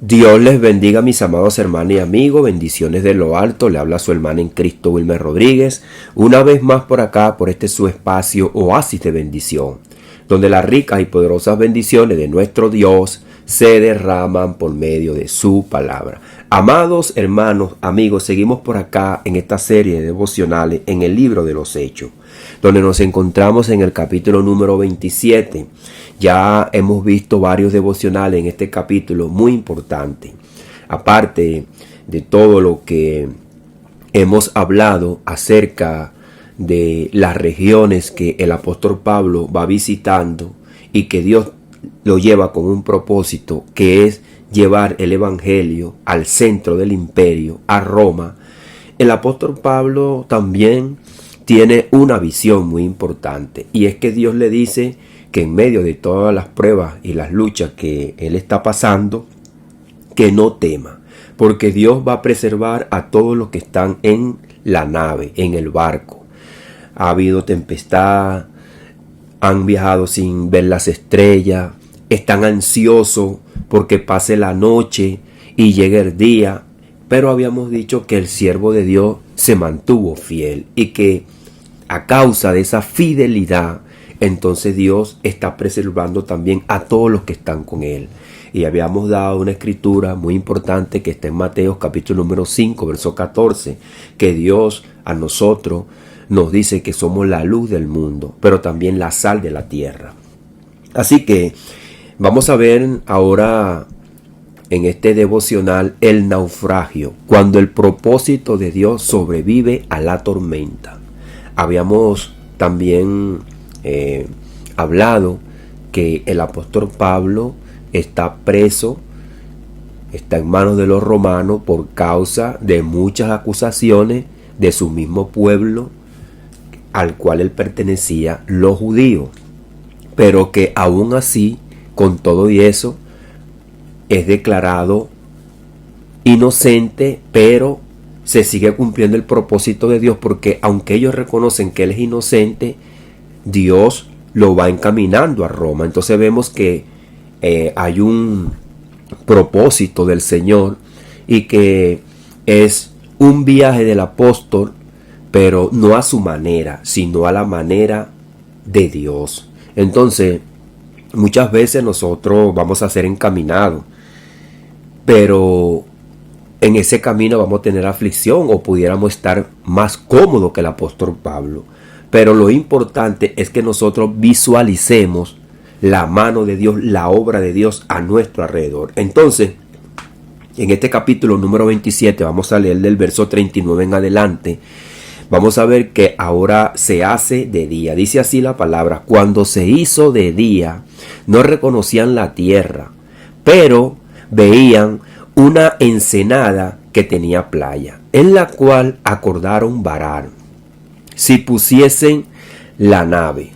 Dios les bendiga, mis amados hermanos y amigos. Bendiciones de lo alto. Le habla su hermana en Cristo, Wilmer Rodríguez. Una vez más por acá, por este su espacio Oasis de Bendición, donde las ricas y poderosas bendiciones de nuestro Dios se derraman por medio de su palabra. Amados hermanos, amigos, seguimos por acá en esta serie de devocionales en el libro de los Hechos, donde nos encontramos en el capítulo número 27. Ya hemos visto varios devocionales en este capítulo muy importante. Aparte de todo lo que hemos hablado acerca de las regiones que el apóstol Pablo va visitando y que Dios lo lleva con un propósito, que es llevar el evangelio al centro del imperio, a Roma. El apóstol Pablo también tiene una visión muy importante, y es que Dios le dice que en medio de todas las pruebas y las luchas que él está pasando, que no tema, porque Dios va a preservar a todos los que están en la nave, en el barco. Ha habido tempestad, han viajado sin ver las estrellas, están ansiosos porque pase la noche y llegue el día, pero habíamos dicho que el siervo de Dios se mantuvo fiel y que a causa de esa fidelidad, entonces Dios está preservando también a todos los que están con él. Y habíamos dado una escritura muy importante que está en Mateo capítulo número 5, verso 14, que Dios a nosotros nos dice que somos la luz del mundo, pero también la sal de la tierra. Así que vamos a ver ahora en este devocional el naufragio, cuando el propósito de Dios sobrevive a la tormenta. Habíamos también hablado que el apóstol Pablo está preso, está en manos de los romanos por causa de muchas acusaciones de su mismo pueblo al cual él pertenecía, los judíos, pero que aún así, con todo y eso, es declarado inocente, pero se sigue cumpliendo el propósito de Dios, porque aunque ellos reconocen que él es inocente, Dios lo va encaminando a Roma. Entonces vemos que hay un propósito del Señor y que es un viaje del apóstol, pero no a su manera, sino a la manera de Dios. Entonces, muchas veces nosotros vamos a ser encaminados, pero en ese camino vamos a tener aflicción o pudiéramos estar más cómodos que el apóstol Pablo. Pero lo importante es que nosotros visualicemos la mano de Dios, la obra de Dios a nuestro alrededor. Entonces, en este capítulo número 27, vamos a leer del verso 39 en adelante. Vamos a ver que ahora se hace de día. Dice así la palabra: cuando se hizo de día, no reconocían la tierra, pero veían una ensenada que tenía playa, en la cual acordaron varar, si pusiesen la nave.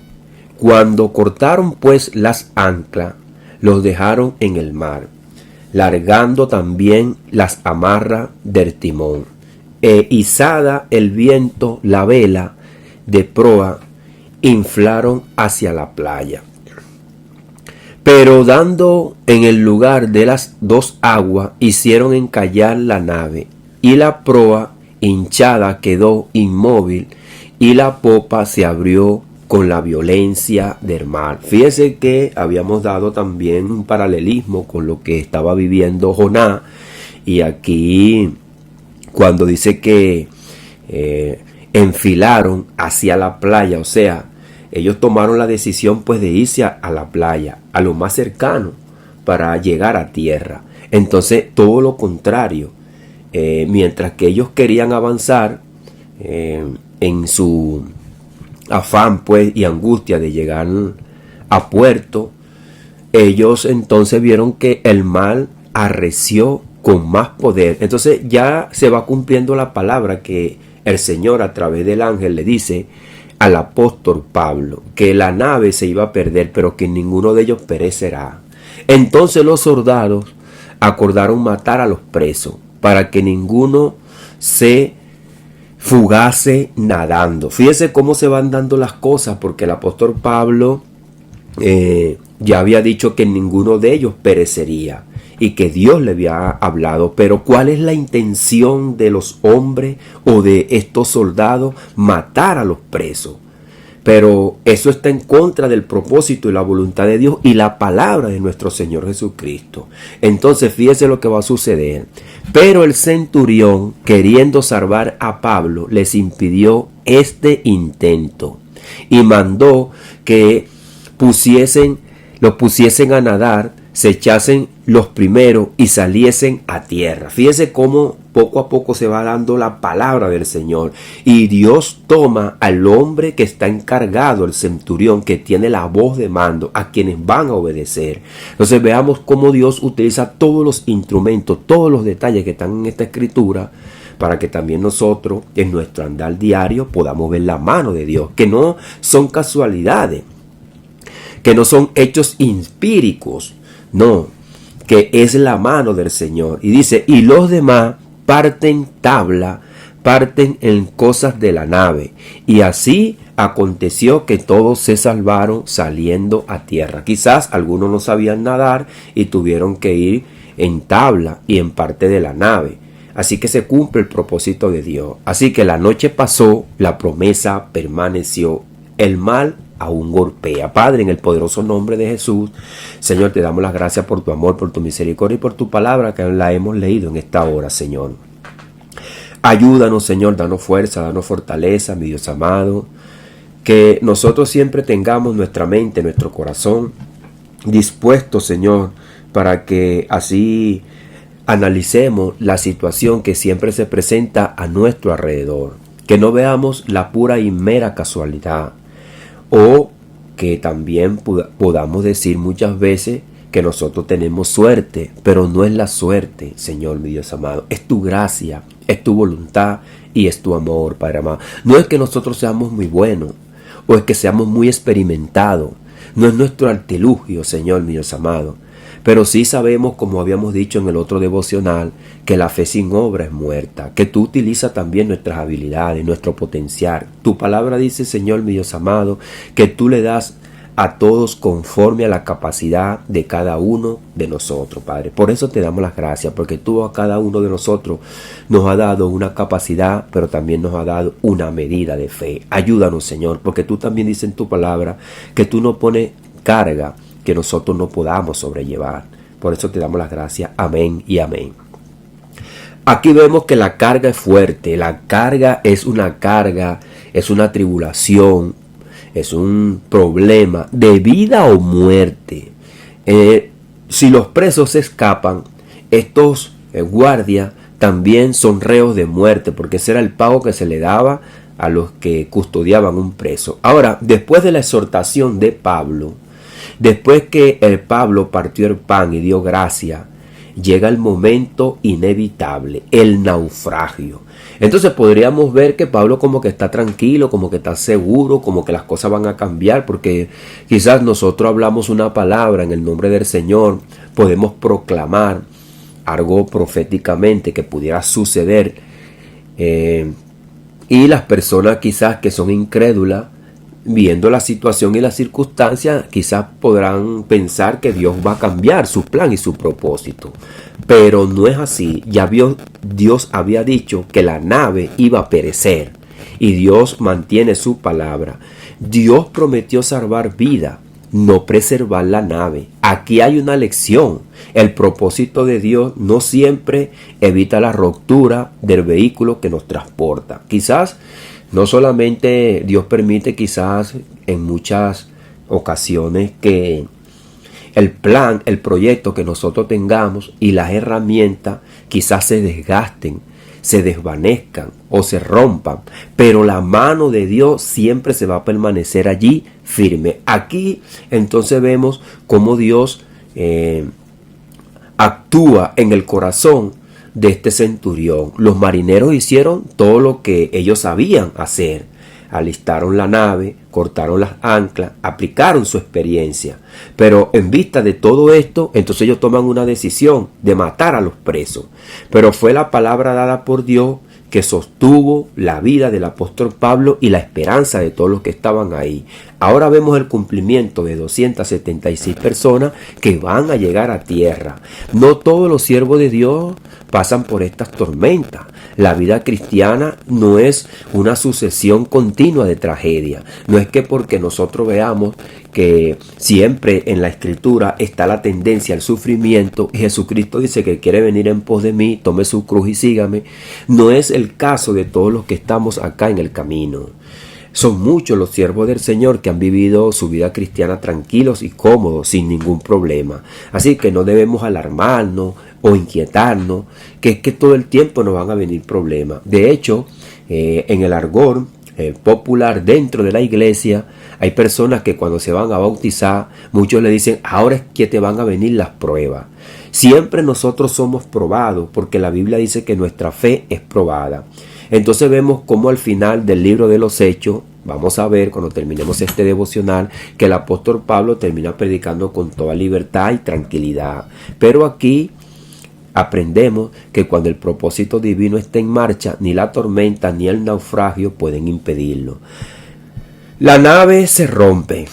Cuando cortaron pues las anclas, los dejaron en el mar, largando también las amarras del timón. Izada el viento la vela de proa, inflaron hacia la playa. Pero dando en el lugar de las dos aguas, hicieron encallar la nave, y la proa hinchada quedó inmóvil, y la popa se abrió con la violencia del mar. Fíjense que habíamos dado también un paralelismo con lo que estaba viviendo Jonás, y aquí cuando dice que enfilaron hacia la playa, o sea, ellos tomaron la decisión pues de irse a la playa, a lo más cercano para llegar a tierra. Entonces todo lo contrario, mientras que ellos querían avanzar en su afán pues y angustia de llegar a puerto, ellos entonces vieron que el mar arreció con más poder. Entonces ya se va cumpliendo la palabra que el Señor a través del ángel le dice al apóstol Pablo, que la nave se iba a perder, pero que ninguno de ellos perecerá. Entonces los soldados acordaron matar a los presos, para que ninguno se fugase nadando. Fíjese cómo se van dando las cosas, porque el apóstol Pablo ya había dicho que ninguno de ellos perecería. y que Dios le había hablado. Pero ¿cuál es la intención de los hombres o de estos soldados? Matar a los presos. Pero eso está en contra del propósito y la voluntad de Dios y la palabra de nuestro Señor Jesucristo. Entonces fíjese lo que va a suceder. Pero el centurión, queriendo salvar a Pablo, les impidió este intento y mandó que los pusiesen a nadar, se echasen los primeros y saliesen a tierra. Fíjese cómo poco a poco se va dando la palabra del Señor. Y Dios toma al hombre que está encargado, el centurión, que tiene la voz de mando, a quienes van a obedecer. Entonces veamos cómo Dios utiliza todos los instrumentos, todos los detalles que están en esta escritura, para que también nosotros en nuestro andar diario podamos ver la mano de Dios, que no son casualidades, que no son hechos empíricos, no, que es la mano del Señor. Y dice, y los demás parten en cosas de la nave. Y así aconteció que todos se salvaron saliendo a tierra. Quizás algunos no sabían nadar y tuvieron que ir en tabla y en parte de la nave. Así que se cumple el propósito de Dios. Así que la noche pasó, la promesa permaneció, el mal aún golpea. Padre, en el poderoso nombre de Jesús, Señor, te damos las gracias por tu amor, por tu misericordia y por tu palabra que la hemos leído en esta hora, Señor. Ayúdanos, Señor, danos fuerza, danos fortaleza, mi Dios amado, que nosotros siempre tengamos nuestra mente, nuestro corazón dispuesto, Señor, para que así analicemos la situación que siempre se presenta a nuestro alrededor, que no veamos la pura y mera casualidad, o que también podamos decir muchas veces que nosotros tenemos suerte, pero no es la suerte, Señor, mi Dios amado, es tu gracia, es tu voluntad y es tu amor, Padre amado. No es que nosotros seamos muy buenos o es que seamos muy experimentados, no es nuestro artilugio, Señor, mi Dios amado. Pero sí sabemos, como habíamos dicho en el otro devocional, que la fe sin obra es muerta, que tú utilizas también nuestras habilidades, nuestro potencial. Tu palabra dice, Señor, mi Dios amado, que tú le das a todos conforme a la capacidad de cada uno de nosotros, Padre. Por eso te damos las gracias, porque tú a cada uno de nosotros nos ha dado una capacidad, pero también nos ha dado una medida de fe. Ayúdanos, Señor, porque tú también dices en tu palabra que tú no pones carga que nosotros no podamos sobrellevar. Por eso te damos las gracias. Amén y amén. Aquí vemos que la carga es fuerte. La carga, es una tribulación, es un problema de vida o muerte. Si los presos escapan, estos guardias también son reos de muerte, porque ese era el pago que se le daba a los que custodiaban un preso. Ahora, después de la exhortación de Pablo, después que el Pablo partió el pan y dio gracia, llega el momento inevitable, el naufragio. Entonces podríamos ver que Pablo como que está tranquilo, como que está seguro, como que las cosas van a cambiar, porque quizás nosotros hablamos una palabra en el nombre del Señor, podemos proclamar algo proféticamente que pudiera suceder, y las personas quizás que son incrédulas, viendo la situación y las circunstancias, quizás podrán pensar que Dios va a cambiar su plan y su propósito. Pero no es así. Dios había dicho que la nave iba a perecer. Y Dios mantiene su palabra. Dios prometió salvar vida, no preservar la nave. Aquí hay una lección. El propósito de Dios no siempre evita la ruptura del vehículo que nos transporta. Quizás no solamente Dios permite quizás en muchas ocasiones que el plan, el proyecto que nosotros tengamos y las herramientas quizás se desgasten, se desvanezcan o se rompan, pero la mano de Dios siempre se va a permanecer allí firme. Aquí entonces vemos cómo Dios actúa en el corazón de este centurión. Los marineros hicieron todo lo que ellos sabían hacer. Alistaron la nave, cortaron las anclas, aplicaron su experiencia. Pero en vista de todo esto, entonces ellos toman una decisión de matar a los presos. Pero fue la palabra dada por Dios que sostuvo la vida del apóstol Pablo y la esperanza de todos los que estaban ahí. Ahora vemos el cumplimiento de 276 personas que van a llegar a tierra. No todos los siervos de Dios pasan por estas tormentas. La vida cristiana no es una sucesión continua de tragedia. No es que porque nosotros veamos que siempre en la Escritura está la tendencia al sufrimiento y Jesucristo dice que quiere venir en pos de mí, tome su cruz y sígame. No es el caso de todos los que estamos acá en el camino. Son muchos los siervos del Señor que han vivido su vida cristiana tranquilos y cómodos, sin ningún problema. Así que no debemos alarmarnos o inquietarnos, que es que todo el tiempo nos van a venir problemas. De hecho, en el argot popular dentro de la iglesia, hay personas que cuando se van a bautizar, muchos le dicen, ahora es que te van a venir las pruebas. Siempre nosotros somos probados, porque la Biblia dice que nuestra fe es probada. Entonces vemos cómo al final del libro de los Hechos, vamos a ver cuando terminemos este devocional, que el apóstol Pablo termina predicando con toda libertad y tranquilidad. Pero aquí aprendemos que cuando el propósito divino está en marcha, ni la tormenta ni el naufragio pueden impedirlo. La nave se rompe,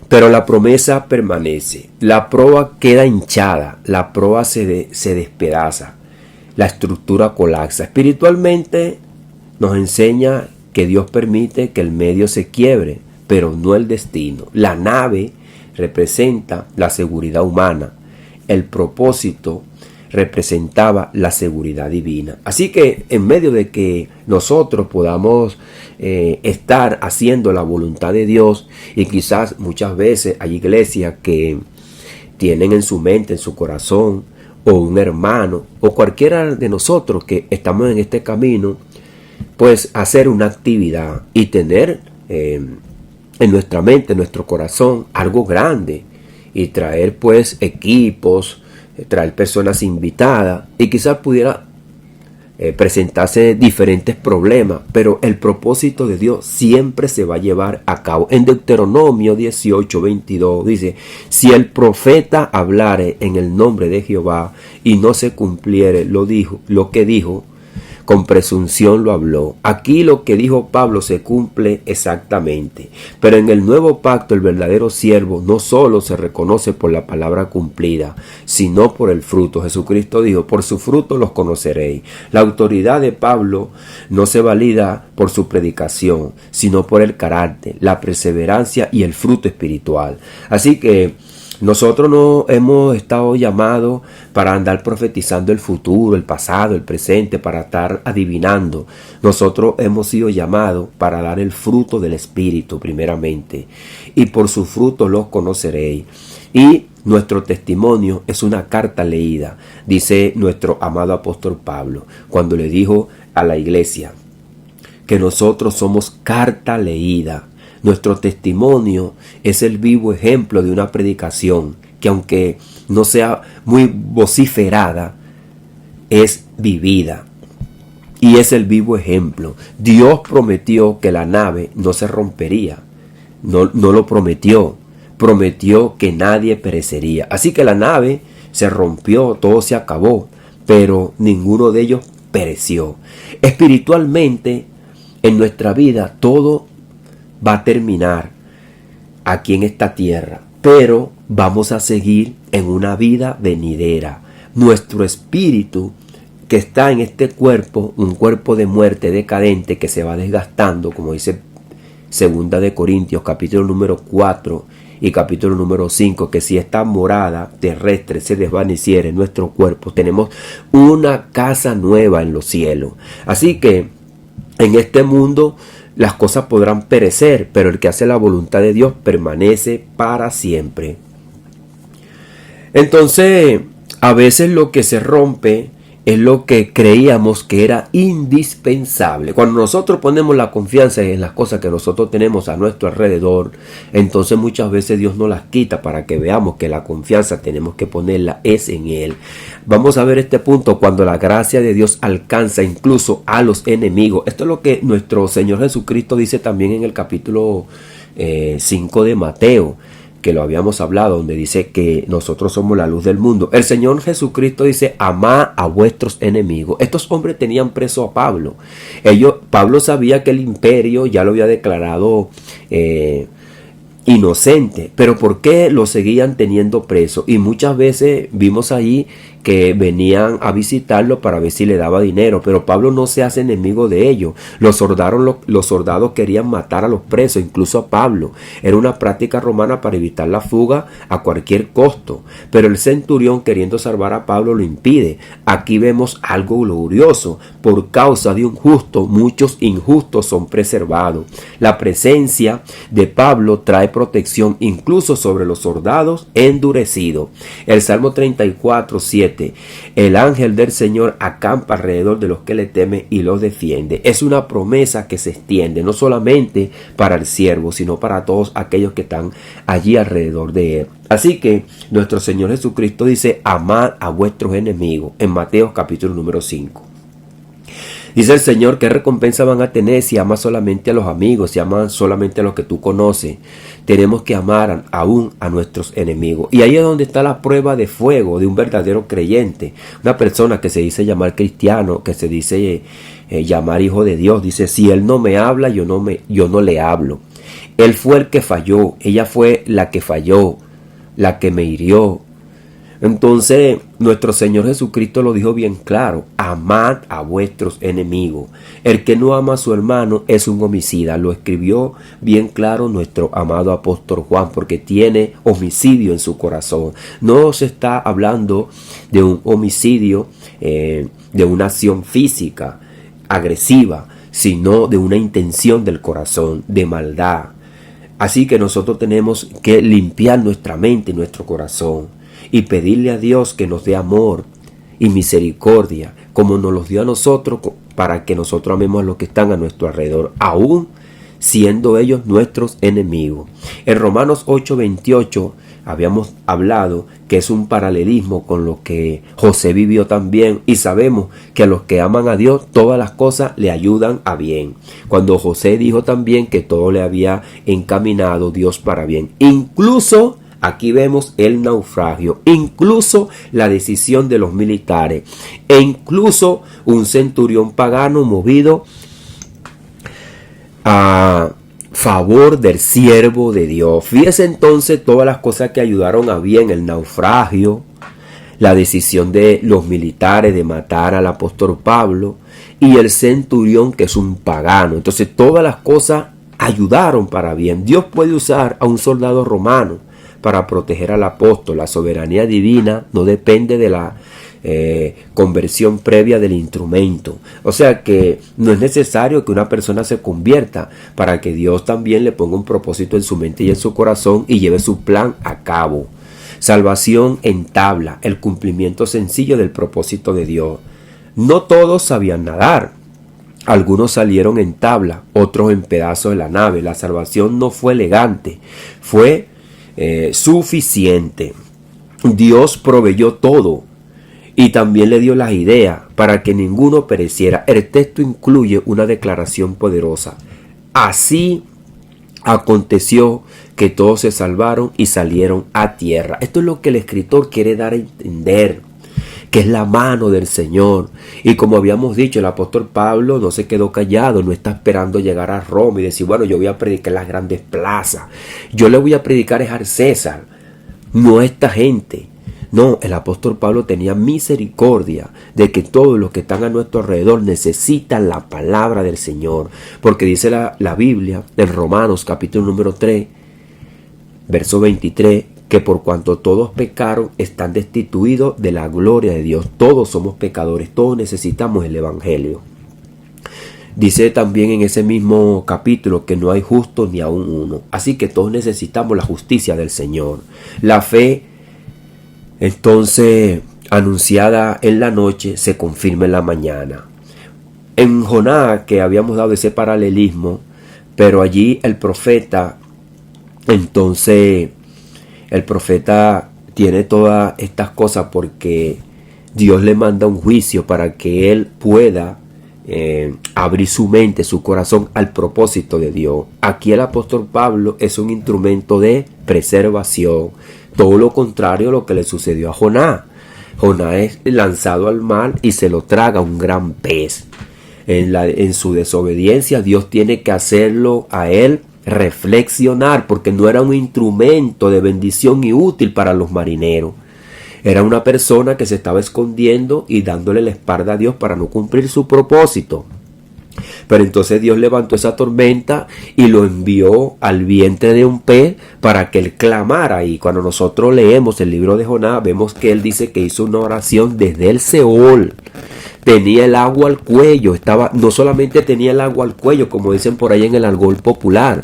pero la promesa permanece. La proa queda hinchada, la proa se despedaza. La estructura colapsa. Espiritualmente nos enseña que Dios permite que el medio se quiebre, pero no el destino. La nave representa la seguridad humana. El propósito representaba la seguridad divina. Así que en medio de que nosotros podamos estar haciendo la voluntad de Dios, y quizás muchas veces hay iglesias que tienen en su mente, en su corazón, o un hermano, o cualquiera de nosotros que estamos en este camino, pues hacer una actividad y tener en nuestra mente, en nuestro corazón, algo grande, y traer pues equipos, traer personas invitadas, y quizás pudiera presentarse diferentes problemas, pero el propósito de Dios siempre se va a llevar a cabo. En Deuteronomio 18:22 dice, si el profeta hablare en el nombre de Jehová y no se cumpliere lo que dijo, con presunción lo habló. Aquí lo que dijo Pablo se cumple exactamente. Pero en el nuevo pacto el verdadero siervo no solo se reconoce por la palabra cumplida, sino por el fruto. Jesucristo dijo, por su fruto los conoceréis. La autoridad de Pablo no se valida por su predicación, sino por el carácter, la perseverancia y el fruto espiritual. Así que nosotros no hemos estado llamados para andar profetizando el futuro, el pasado, el presente, para estar adivinando. Nosotros hemos sido llamados para dar el fruto del Espíritu primeramente. Y por su fruto los conoceréis. Y nuestro testimonio es una carta leída, dice nuestro amado apóstol Pablo, cuando le dijo a la iglesia que nosotros somos carta leída. Nuestro testimonio es el vivo ejemplo de una predicación que, aunque no sea muy vociferada, es vivida. Y es el vivo ejemplo. Dios prometió que la nave no se rompería. No lo prometió. Prometió que nadie perecería. Así que la nave se rompió, todo se acabó, pero ninguno de ellos pereció. Espiritualmente, en nuestra vida, todo va a terminar aquí en esta tierra, pero vamos a seguir en una vida venidera. Nuestro espíritu que está en este cuerpo, un cuerpo de muerte decadente que se va desgastando, como dice 2 de Corintios capítulo número 4 y capítulo número 5, que si esta morada terrestre se desvaneciere en nuestro cuerpo, tenemos una casa nueva en los cielos. Así que en este mundo las cosas podrán perecer, pero el que hace la voluntad de Dios permanece para siempre. Entonces, a veces lo que se rompe es lo que creíamos que era indispensable. Cuando nosotros ponemos la confianza en las cosas que nosotros tenemos a nuestro alrededor, entonces muchas veces Dios nos las quita para que veamos que la confianza tenemos que ponerla es en Él. Vamos a ver este punto cuando la gracia de Dios alcanza incluso a los enemigos. Esto es lo que nuestro Señor Jesucristo dice también en el capítulo 5 de Mateo, que lo habíamos hablado, donde dice que nosotros somos la luz del mundo. El Señor Jesucristo dice, amad a vuestros enemigos. Estos hombres tenían preso a Pablo. Pablo sabía que el imperio ya lo había declarado inocente, pero ¿por qué lo seguían teniendo preso? Y muchas veces vimos ahí que venían a visitarlo para ver si le daba dinero, pero Pablo no se hace enemigo de ellos. Los soldados querían matar a los presos, incluso a Pablo. Era una práctica romana para evitar la fuga a cualquier costo, pero el centurión, queriendo salvar a Pablo, lo impide. Aquí vemos algo glorioso: por causa de un justo, muchos injustos son preservados. La presencia de Pablo trae protección incluso sobre los soldados endurecidos. El Salmo 34:7: el ángel del Señor acampa alrededor de los que le temen y los defiende. Es una promesa que se extiende no solamente para el siervo, sino para todos aquellos que están allí alrededor de él. Así que nuestro Señor Jesucristo dice, amad a vuestros enemigos, en Mateo capítulo número 5. Dice el Señor, ¿qué recompensa van a tener si amas solamente a los amigos, si amas solamente a los que tú conoces? Tenemos que amar aún a nuestros enemigos. Y ahí es donde está la prueba de fuego de un verdadero creyente. Una persona que se dice llamar cristiano, que se dice llamar hijo de Dios. Dice, si él no me habla, yo no le hablo. Él fue el que falló, ella fue la que falló, la que me hirió. Entonces, nuestro Señor Jesucristo lo dijo bien claro: amad a vuestros enemigos. El que no ama a su hermano es un homicida. Lo escribió bien claro nuestro amado apóstol Juan, porque tiene homicidio en su corazón. No se está hablando de un homicidio, de una acción física agresiva, sino de una intención del corazón, de maldad. Así que nosotros tenemos que limpiar nuestra mente y nuestro corazón, y pedirle a Dios que nos dé amor y misericordia, como nos los dio a nosotros, para que nosotros amemos a los que están a nuestro alrededor, aún siendo ellos nuestros enemigos. En Romanos 8:28 habíamos hablado que es un paralelismo con lo que José vivió también, y sabemos que a los que aman a Dios todas las cosas le ayudan a bien. Cuando José dijo también que todo le había encaminado Dios para bien, incluso aquí vemos el naufragio, incluso la decisión de los militares, e incluso un centurión pagano movido a favor del siervo de Dios. Fíjese entonces todas las cosas que ayudaron a bien: el naufragio, la decisión de los militares de matar al apóstol Pablo, y el centurión, que es un pagano. Entonces todas las cosas ayudaron para bien. Dios puede usar a un soldado romano para proteger al apóstol. La soberanía divina no depende de la conversión previa del instrumento. O sea que no es necesario que una persona se convierta para que Dios también le ponga un propósito en su mente y en su corazón y lleve su plan a cabo. Salvación entabla el cumplimiento sencillo del propósito de Dios. No todos sabían nadar. Algunos salieron en tabla, otros en pedazos de la nave. La salvación no fue elegante, fue suficiente. Dios proveyó todo y también le dio las ideas para que ninguno pereciera. El texto incluye una declaración poderosa: así aconteció que todos se salvaron y salieron a tierra. Esto es lo que el escritor quiere dar a entender, que es la mano del Señor. Y como habíamos dicho, el apóstol Pablo no se quedó callado, no está esperando llegar a Roma y decir, bueno, yo voy a predicar en las grandes plazas, yo le voy a predicar es al César, no a esta gente. No, el apóstol Pablo tenía misericordia de que todos los que están a nuestro alrededor necesitan la palabra del Señor, porque dice la Biblia en Romanos capítulo número 3, verso 23, que por cuanto todos pecaron, están destituidos de la gloria de Dios. Todos somos pecadores, todos necesitamos el evangelio. Dice también en ese mismo capítulo que no hay justo ni aun uno. Así que todos necesitamos la justicia del Señor. La fe, entonces, anunciada en la noche, se confirma en la mañana. En Jonás, que habíamos dado ese paralelismo, pero allí el profeta, entonces, el profeta tiene todas estas cosas porque Dios le manda un juicio para que él pueda abrir su mente, su corazón al propósito de Dios. Aquí el apóstol Pablo es un instrumento de preservación. Todo lo contrario a lo que le sucedió a Jonás. Jonás es lanzado al mar y se lo traga un gran pez. En su desobediencia, Dios tiene que hacerlo a él reflexionar, porque no era un instrumento de bendición y útil para los marineros. Era una persona que se estaba escondiendo y dándole la espalda a Dios para no cumplir su propósito. Pero entonces Dios levantó esa tormenta y lo envió al vientre de un pez para que él clamara. Y cuando nosotros leemos el libro de Jonás, vemos que él dice que hizo una oración desde el Seol. Tenía el agua al cuello, no solamente tenía el agua al cuello, como dicen por ahí en el argot popular,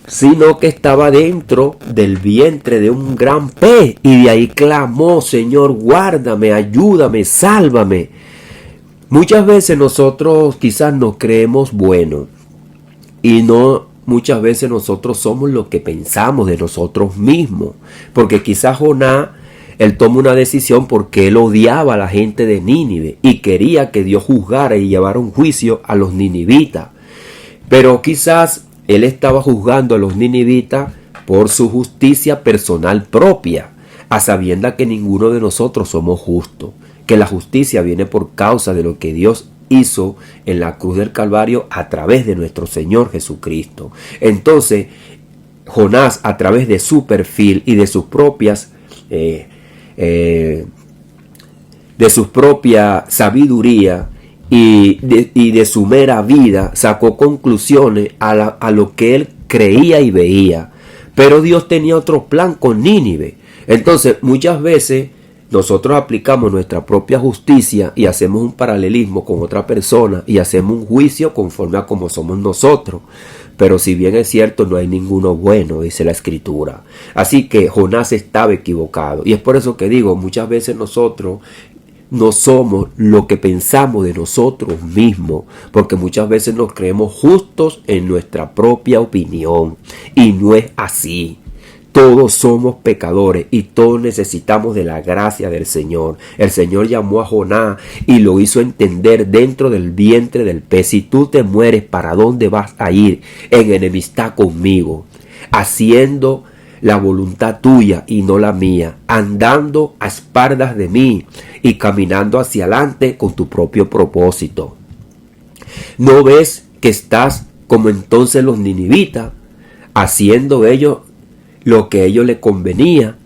sino que estaba dentro del vientre de un gran pez, y de ahí clamó: Señor, guárdame, ayúdame, sálvame. Muchas veces nosotros quizás nos creemos buenos, y muchas veces nosotros somos lo que pensamos de nosotros mismos, porque quizás Jonás, él toma una decisión porque él odiaba a la gente de Nínive y quería que Dios juzgara y llevara un juicio a los ninivitas, pero quizás él estaba juzgando a los ninivitas por su justicia personal propia, a sabiendas que ninguno de nosotros somos justos, que la justicia viene por causa de lo que Dios hizo en la cruz del Calvario a través de nuestro Señor Jesucristo. Entonces, Jonás, a través de su perfil y de sus propias sabiduría, y de su mera vida, sacó conclusiones a lo que él creía y veía. Pero Dios tenía otro plan con Nínive. Entonces, muchas veces nosotros aplicamos nuestra propia justicia y hacemos un paralelismo con otra persona y hacemos un juicio conforme a como somos nosotros. Pero si bien es cierto, no hay ninguno bueno, dice la Escritura. Así que Jonás estaba equivocado. Y es por eso que digo, muchas veces nosotros no somos lo que pensamos de nosotros mismos, porque muchas veces nos creemos justos en nuestra propia opinión, y no es así. Todos somos pecadores y todos necesitamos de la gracia del Señor. El Señor llamó a Jonás y lo hizo entender dentro del vientre del pez: si tú te mueres, ¿para dónde vas a ir? En enemistad conmigo, haciendo la voluntad tuya y no la mía, andando a espaldas de mí y caminando hacia adelante con tu propio propósito. ¿No ves que estás como entonces los ninivitas, haciendo ellos lo que a ellos les convenía,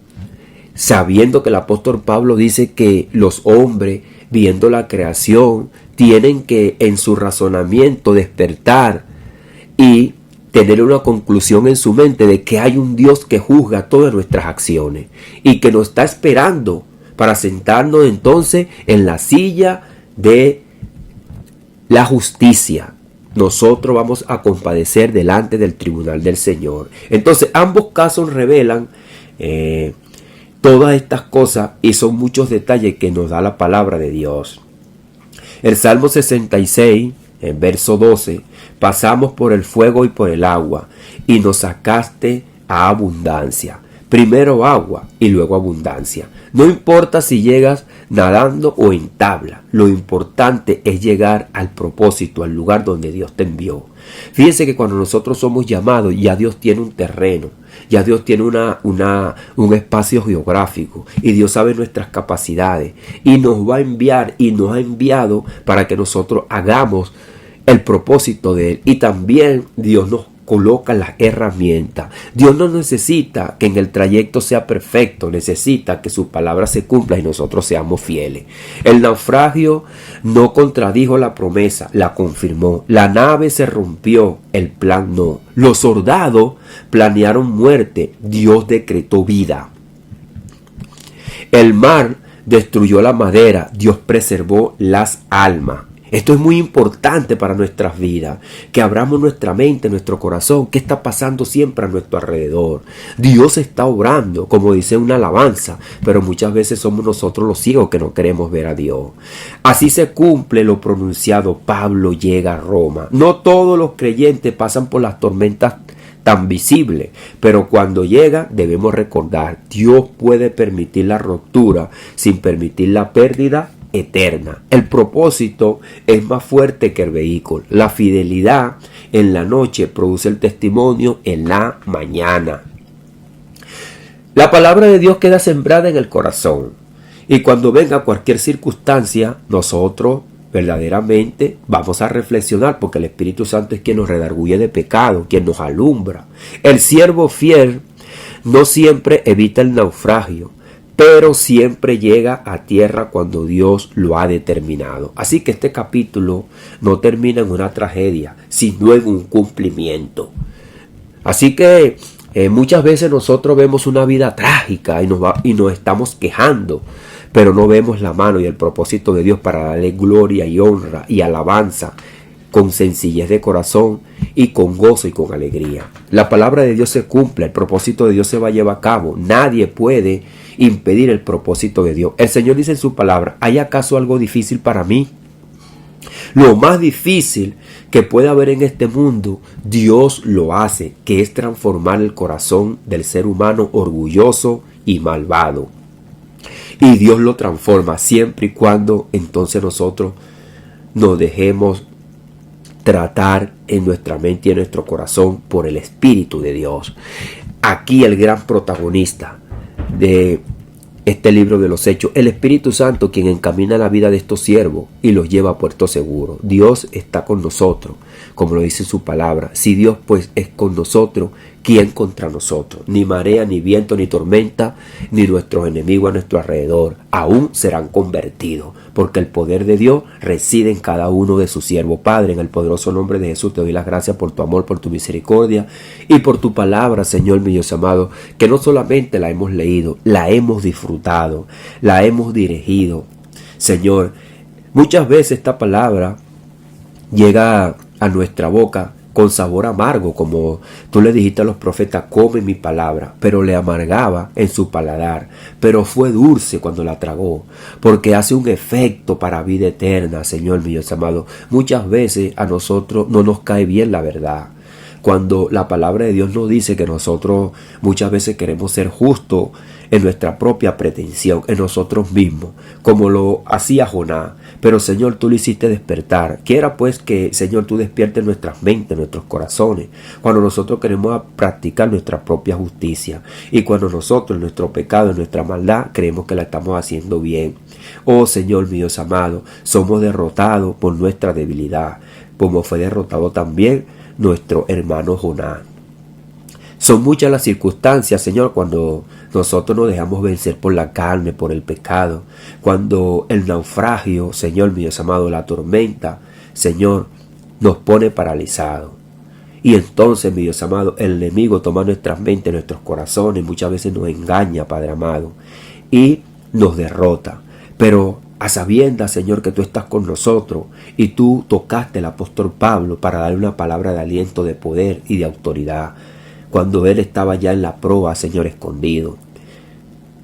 sabiendo que el apóstol Pablo dice que los hombres, viendo la creación, tienen que en su razonamiento despertar y tener una conclusión en su mente de que hay un Dios que juzga todas nuestras acciones y que nos está esperando para sentarnos entonces en la silla de la justicia? Nosotros vamos a compadecer delante del tribunal del Señor. Entonces, ambos casos revelan todas estas cosas, y son muchos detalles que nos da la palabra de Dios. El Salmo 66, en verso 12: pasamos por el fuego y por el agua, y nos sacaste a abundancia. Primero agua y luego abundancia. No importa si llegas nadando o en tabla, lo importante es llegar al propósito, al lugar donde Dios te envió. Fíjense que cuando nosotros somos llamados, ya Dios tiene un terreno, ya Dios tiene un espacio geográfico, y Dios sabe nuestras capacidades y nos va a enviar, y nos ha enviado para que nosotros hagamos el propósito de Él. Y también Dios nos coloca las herramientas. Dios no necesita que en el trayecto sea perfecto, necesita que su palabra se cumpla y nosotros seamos fieles. El naufragio no contradijo la promesa, la confirmó. La nave se rompió, el plan no. Los soldados planearon muerte, Dios decretó vida. El mar destruyó la madera, Dios preservó las almas. Esto es muy importante para nuestras vidas, que abramos nuestra mente, nuestro corazón. ¿Qué está pasando siempre a nuestro alrededor? Dios está obrando, como dice una alabanza, pero muchas veces somos nosotros los ciegos que no queremos ver a Dios. Así se cumple lo pronunciado: Pablo llega a Roma. No todos los creyentes pasan por las tormentas tan visibles, pero cuando llega debemos recordar: Dios puede permitir la ruptura sin permitir la pérdida eterna. El propósito es más fuerte que el vehículo. La fidelidad en la noche produce el testimonio en la mañana. La palabra de Dios queda sembrada en el corazón. Y cuando venga cualquier circunstancia, nosotros verdaderamente vamos a reflexionar, porque el Espíritu Santo es quien nos redarguye de pecado, quien nos alumbra. El siervo fiel no siempre evita el naufragio, pero siempre llega a tierra cuando Dios lo ha determinado. Así que este capítulo no termina en una tragedia, sino en un cumplimiento. Así que muchas veces nosotros vemos una vida trágica y nos estamos quejando, pero no vemos la mano y el propósito de Dios para darle gloria y honra y alabanza con sencillez de corazón y con gozo y con alegría. La palabra de Dios se cumple, el propósito de Dios se va a llevar a cabo. Nadie puede impedir el propósito de Dios. El Señor dice en su palabra: ¿hay acaso algo difícil para mí? Lo más difícil que puede haber en este mundo, Dios lo hace, que es transformar el corazón del ser humano orgulloso y malvado. Y Dios lo transforma siempre y cuando entonces nosotros nos dejemos tratar en nuestra mente y en nuestro corazón por el Espíritu de Dios. Aquí el gran protagonista de este libro de los Hechos, el Espíritu Santo, quien encamina la vida de estos siervos y los lleva a puerto seguro. Dios está con nosotros, como lo dice su palabra. Si Dios pues es con nosotros, ¿quién contra nosotros? Ni marea, ni viento, ni tormenta, ni nuestros enemigos a nuestro alrededor aún serán convertidos, porque el poder de Dios reside en cada uno de sus siervos. Padre, en el poderoso nombre de Jesús te doy las gracias por tu amor, por tu misericordia y por tu palabra, Señor mi Dios amado, que no solamente la hemos leído, la hemos disfrutado, la hemos dirigido. Señor, muchas veces esta palabra llega a nuestra boca con sabor amargo, como tú le dijiste a los profetas: come mi palabra, pero le amargaba en su paladar, pero fue dulce cuando la tragó, porque hace un efecto para vida eterna. Señor mío amado, muchas veces a nosotros no nos cae bien la verdad, cuando la palabra de Dios nos dice que nosotros muchas veces queremos ser justos en nuestra propia pretensión, en nosotros mismos, como lo hacía Jonás. Pero Señor, tú lo hiciste despertar. Quiera pues que, Señor, tú despiertes nuestras mentes, nuestros corazones, cuando nosotros queremos practicar nuestra propia justicia y cuando nosotros, en nuestro pecado, en nuestra maldad, creemos que la estamos haciendo bien. Oh Señor mío amado, somos derrotados por nuestra debilidad, como fue derrotado también nuestro hermano Jonás. Son muchas las circunstancias, Señor, cuando nosotros nos dejamos vencer por la carne, por el pecado, cuando el naufragio, Señor mío amado, la tormenta, Señor, nos pone paralizados. Y entonces, mi Dios amado, el enemigo toma nuestras mentes, nuestros corazones, muchas veces nos engaña, Padre amado, y nos derrota. Pero a sabiendas, Señor, que tú estás con nosotros y tú tocaste al apóstol Pablo para darle una palabra de aliento, de poder y de autoridad, cuando él estaba ya en la proa, Señor, escondido,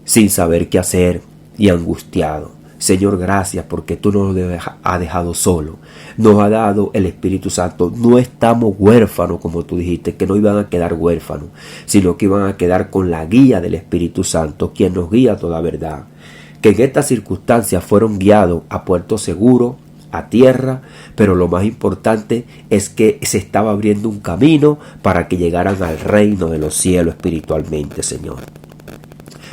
sin saber qué hacer y angustiado. Señor, gracias porque tú no nos has dejado solo, nos ha dado el Espíritu Santo. No estamos huérfanos, como tú dijiste, que no iban a quedar huérfanos, sino que iban a quedar con la guía del Espíritu Santo, quien nos guía a toda verdad. Que en estas circunstancias fueron guiados a puerto seguro, a tierra, pero lo más importante es que se estaba abriendo un camino para que llegaran al reino de los cielos espiritualmente, Señor.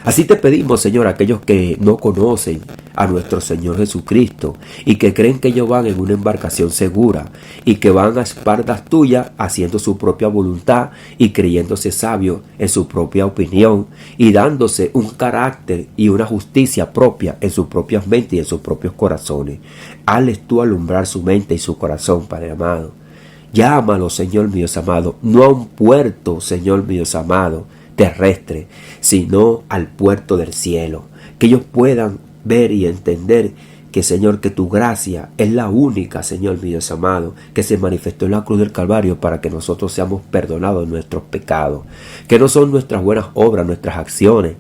Así te pedimos, Señor, aquellos que no conocen a nuestro Señor Jesucristo y que creen que ellos van en una embarcación segura y que van a espaldas tuyas haciendo su propia voluntad y creyéndose sabios en su propia opinión y dándose un carácter y una justicia propia en sus propias mentes y en sus propios corazones. Hazles tú alumbrar su mente y su corazón, Padre amado. Llámalo, Señor mío amado, no a un puerto, Señor mío amado, terrestre, sino al puerto del cielo. Que ellos puedan ver y entender que, Señor, que tu gracia es la única, Señor mío amado, que se manifestó en la cruz del Calvario para que nosotros seamos perdonados de nuestros pecados. Que no son nuestras buenas obras, nuestras acciones,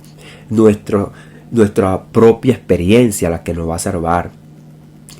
nuestra propia experiencia la que nos va a salvar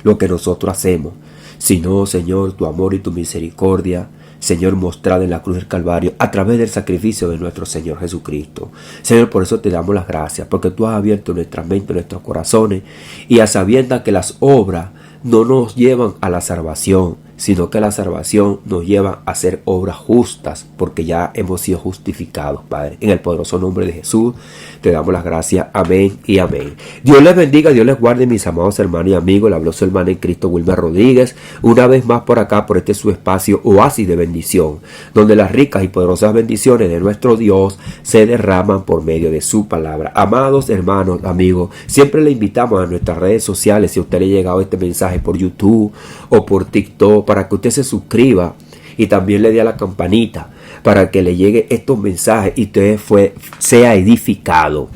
lo que nosotros hacemos, sino, Señor, tu amor y tu misericordia, Señor, mostrada en la cruz del Calvario a través del sacrificio de nuestro Señor Jesucristo. Señor, por eso te damos las gracias, porque tú has abierto nuestra mente, nuestros corazones, y a sabiendas que las obras no nos llevan a la salvación, sino que la salvación nos lleva a hacer obras justas, porque ya hemos sido justificados, Padre. En el poderoso nombre de Jesús te damos las gracias. Amén y amén. Dios les bendiga, Dios les guarde, mis amados hermanos y amigos. Le habló su hermano en Cristo, Wilmer Rodríguez, una vez más por acá, por este su espacio Oasis de Bendición, donde las ricas y poderosas bendiciones de nuestro Dios se derraman por medio de su palabra. Amados hermanos, amigos, siempre le invitamos a nuestras redes sociales, si a usted le ha llegado este mensaje por YouTube o por TikTok, para que usted se suscriba y también le dé a la campanita para que le llegue estos mensajes y usted sea edificado.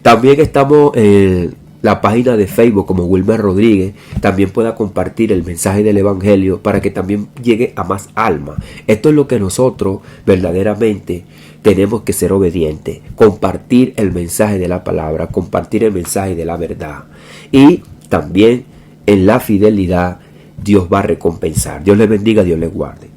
También estamos en la página de Facebook como Wilmer Rodríguez. También pueda compartir el mensaje del Evangelio para que también llegue a más almas. Esto es lo que nosotros verdaderamente tenemos que ser obedientes. Compartir el mensaje de la palabra, compartir el mensaje de la verdad. Y también en la fidelidad Dios va a recompensar. Dios les bendiga, Dios les guarde.